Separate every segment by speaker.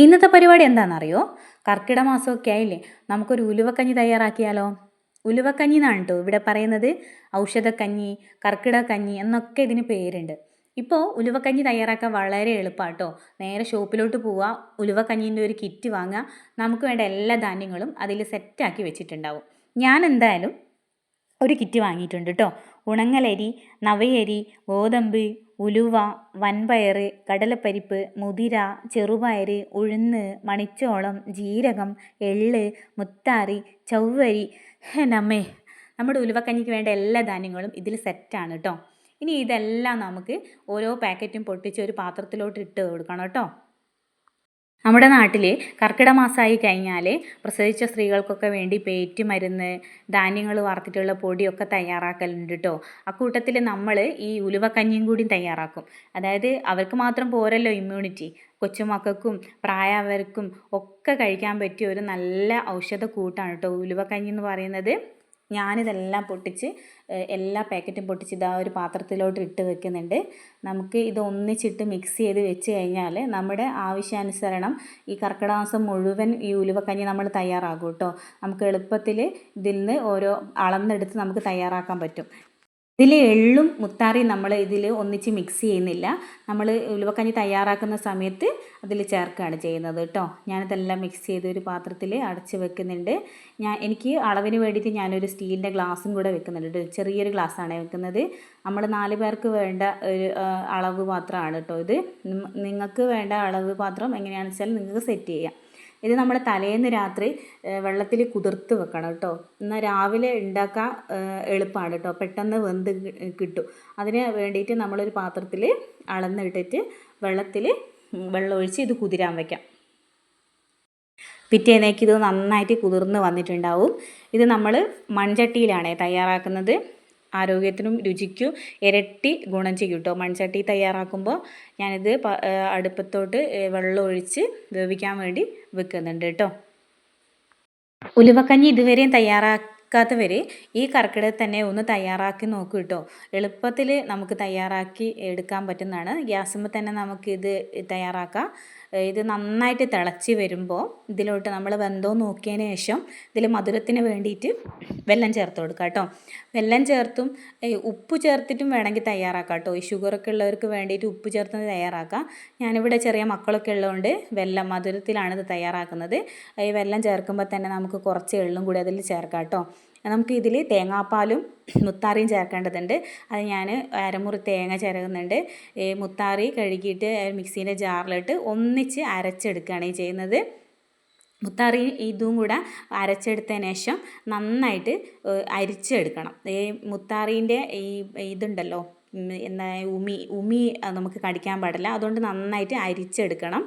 Speaker 1: ഇന്നത്തെ പരിപാടി എന്താണെന്നറിയോ? കർക്കിടക മാസമൊക്കെ ആയില്ലേ, നമുക്കൊരു ഉലുവക്കഞ്ഞി തയ്യാറാക്കിയാലോ? ഉലുവക്കഞ്ഞി എന്നാണ് കേട്ടോ ഇവിടെ പറയുന്നത്. ഔഷധക്കഞ്ഞി, കർക്കിടക കഞ്ഞി എന്നൊക്കെ ഇതിന് പേരുണ്ട്. ഇപ്പോൾ ഉലുവക്കഞ്ഞി തയ്യാറാക്കാൻ വളരെ എളുപ്പമാണ് കേട്ടോ. നേരെ ഷോപ്പിലോട്ട് പോവുക, ഉലുവക്കഞ്ഞീൻ്റെ ഒരു കിറ്റ് വാങ്ങുക. നമുക്ക് വേണ്ട എല്ലാ ധാന്യങ്ങളും അതിൽ സെറ്റാക്കി വെച്ചിട്ടുണ്ടാവും. ഞാൻ എന്തായാലും ഒരു കിറ്റ് വാങ്ങിയിട്ടുണ്ട് കേട്ടോ. ഉണങ്ങലരി, നവയരി, ഗോതമ്പ്, ഉലുവ, വൻപയർ, കടലപ്പരിപ്പ്, മുതിര, ചെറുപയർ, ഉഴുന്ന്, മണിച്ചോളം, ജീരകം, എള്ള്, മുത്താറി, ചവ്വരി. നമ്മേ നമ്മുടെ ഉലുവക്കഞ്ഞിക്ക് വേണ്ട എല്ലാ ധാന്യങ്ങളും ഇതിൽ സെറ്റാണ് കേട്ടോ. ഇനി ഇതെല്ലാം നമുക്ക് ഓരോ പാക്കറ്റും പൊട്ടിച്ച് ഒരു പാത്രത്തിലോട്ട് ഇട്ട് കൊടുക്കണം കേട്ടോ. നമ്മുടെ നാട്ടിൽ കർക്കിടക മാസമായി കഴിഞ്ഞാൽ പ്രസവിച്ച സ്ത്രീകൾക്കൊക്കെ വേണ്ടി പേറ്റ് മരുന്ന്, ധാന്യങ്ങൾ വറുത്തിട്ടുള്ള പൊടിയൊക്കെ തയ്യാറാക്കലുണ്ട് കേട്ടോ. അക്കൂട്ടത്തിൽ നമ്മൾ ഈ ഉലുവക്കഞ്ഞിയും കൂടി തയ്യാറാക്കും. അതായത് അവർക്ക് മാത്രം പോരല്ലോ ഇമ്മ്യൂണിറ്റി, കൊച്ചുമക്കൾക്കും പ്രായമായവർക്കും ഒക്കെ കഴിക്കാൻ പറ്റിയ ഒരു നല്ല ഔഷധ കൂട്ടാണ് കേട്ടോ ഉലുവക്കഞ്ഞി എന്ന് പറയുന്നത്. ഞാനിതെല്ലാം പൊട്ടിച്ച് എല്ലാ പാക്കറ്റും പൊട്ടിച്ച് ഇതാ ഒരു പാത്രത്തിലോട്ട് ഇട്ട് വെക്കുന്നുണ്ട്. നമുക്ക് ഇത് ഒന്നിച്ചിട്ട് മിക്സ് ചെയ്ത് വെച്ച് കഴിഞ്ഞാൽ നമ്മുടെ ആവശ്യാനുസരണം ഈ കർക്കിടക മാസം മുഴുവൻ ഈ ഉലുവക്കഞ്ഞി നമ്മൾ തയ്യാറാക്കും കേട്ടോ. നമുക്ക് എളുപ്പത്തിൽ ഇതിൽ നിന്ന് ഓരോ അളന്നെടുത്ത് നമുക്ക് തയ്യാറാക്കാൻ പറ്റും. ഇതിൽ എള്ളും മുത്താറിയും നമ്മൾ ഇതിൽ ഒന്നിച്ച് മിക്സ് ചെയ്യുന്നില്ല. നമ്മൾ ഉലുവക്കഞ്ഞി തയ്യാറാക്കുന്ന സമയത്ത് അതിൽ ചേർക്കുകയാണ് ചെയ്യുന്നത് കേട്ടോ. ഞാനിതെല്ലാം മിക്സ് ചെയ്ത് ഒരു പാത്രത്തിൽ അടച്ച് വെക്കുന്നുണ്ട്. എനിക്ക് അളവിന് വേണ്ടിയിട്ട് ഞാനൊരു സ്റ്റീലിൻ്റെ ഗ്ലാസ്സും കൂടെ വെക്കുന്നുണ്ട്. ചെറിയൊരു ഗ്ലാസ്സാണ് വെക്കുന്നത്. നമ്മൾ 4 പേർക്ക് വേണ്ട ഒരു അളവ് പാത്രമാണ് കേട്ടോ ഇത്. നിങ്ങൾക്ക് വേണ്ട അളവ് പാത്രം എങ്ങനെയാണെന്ന് വെച്ചാൽ നിങ്ങൾക്ക് സെറ്റ് ചെയ്യാം. ഇത് നമ്മൾ തലേന്ന് രാത്രി വെള്ളത്തിൽ കുതിർത്ത് വെക്കണം കേട്ടോ. എന്നാൽ രാവിലെ ഉണ്ടാക്കാൻ എളുപ്പമാണ് കേട്ടോ, പെട്ടെന്ന് വെന്ത് കിട്ടും. അതിന് വേണ്ടിയിട്ട് നമ്മളൊരു പാത്രത്തിൽ അളന്നിട്ടിട്ട് വെള്ളം ഒഴിച്ച് ഇത് കുതിരാൻ വയ്ക്കാം. പിറ്റേന്നേക്ക് ഇത് നന്നായിട്ട് കുതിർന്ന് വന്നിട്ടുണ്ടാവും. ഇത് നമ്മൾ മൺചട്ടിയിലാണ് തയ്യാറാക്കുന്നത്. ആരോഗ്യത്തിനും രുചിക്കും ഇരട്ടി ഗുണം ചെയ്യും കേട്ടോ. മൺചട്ടി തയ്യാറാക്കുമ്പോൾ ഞാനിത് അടുപ്പത്തോട്ട് വെള്ളം ഒഴിച്ച് വേവിക്കാൻ വേണ്ടി വെക്കുന്നുണ്ട് കേട്ടോ. ഉലുവക്കഞ്ഞി ഇതുവരെയും തയ്യാറാക്കാത്തവർ ഈ കർക്കിടകത്തിൽ തന്നെ ഒന്ന് തയ്യാറാക്കി നോക്കൂ കേട്ടോ. എളുപ്പത്തിൽ നമുക്ക് തയ്യാറാക്കി എടുക്കാൻ പറ്റുന്നതാണ്. ഗ്യാസുമ്പോൾ തന്നെ നമുക്കിത് തയ്യാറാക്കാം. ഇത് നന്നായിട്ട് തിളച്ച് വരുമ്പോൾ ഇതിലോട്ട് നമ്മൾ വെന്തോ നോക്കിയതിന് ശേഷം ഇതിൽ മധുരത്തിന് വേണ്ടിയിട്ട് വെല്ലം ചേർത്ത് കൊടുക്കുക കേട്ടോ. വെല്ലം ചേർത്തും ഉപ്പ് ചേർത്തിട്ടും വേണമെങ്കിൽ തയ്യാറാക്കാം കേട്ടോ. ഈ ഷുഗറൊക്കെ ഉള്ളവർക്ക് വേണ്ടിയിട്ട് ഉപ്പ് ചേർത്ത് തയ്യാറാക്കാം. ഞാനിവിടെ ചെറിയ മക്കളൊക്കെ ഉള്ളതുകൊണ്ട് വെല്ലം മധുരത്തിലാണ് ഇത് തയ്യാറാക്കുന്നത്. ഈ വെല്ലം ചേർക്കുമ്പോൾ തന്നെ നമുക്ക് കുറച്ച് എള്ളും കൂടി അതിൽ ചേർക്കാം കേട്ടോ. നമുക്ക് ഇതിൽ തേങ്ങാപ്പാലും മുത്താറിയും ചേർക്കേണ്ടതുണ്ട്. അത് ഞാൻ അരമുറി തേങ്ങ ചിരകുന്നുണ്ട്. മുത്താറി കഴുകിയിട്ട് മിക്സീൻ്റെ ജാറിലിട്ട് ഒന്നിച്ച് അരച്ചെടുക്കുകയാണ് ഈ ചെയ്യുന്നത്. മുത്താറി ഇതും കൂടെ അരച്ചെടുത്തതിന് ശേഷം നന്നായിട്ട് അരിച്ചെടുക്കണം. ഈ മുത്താറീൻ്റെ ഇതുണ്ടല്ലോ, എന്താ ഉമി നമുക്ക് കടിക്കാൻ പാടില്ല. അതുകൊണ്ട് നന്നായിട്ട് അരിച്ചെടുക്കണം.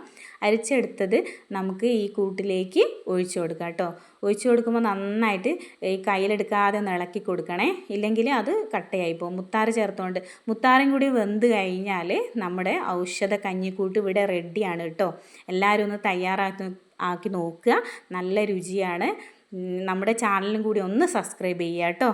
Speaker 1: അരിച്ചെടുത്തത് നമുക്ക് ഈ കൂട്ടിലേക്ക് ഒഴിച്ചു കൊടുക്കാം കേട്ടോ. ഒഴിച്ചു കൊടുക്കുമ്പോൾ നന്നായിട്ട് ഈ കയ്യിലെടുക്കാതെ ഒന്ന് ഇളക്കി കൊടുക്കണേ, ഇല്ലെങ്കിൽ അത് കട്ടയായി പോകും. മുത്താറി ചേർത്തുകൊണ്ട് മുത്താറിയും കൂടി വെന്ത് കഴിഞ്ഞാൽ നമ്മുടെ ഔഷധ കഞ്ഞിക്കൂട്ട് ഇവിടെ റെഡിയാണ് കേട്ടോ. എല്ലാവരും ഒന്ന് ആക്കി നോക്കുക. നല്ല രുചിയാണ്. നമ്മുടെ ചാനലും കൂടി ഒന്ന് സബ്സ്ക്രൈബ് ചെയ്യുക കേട്ടോ.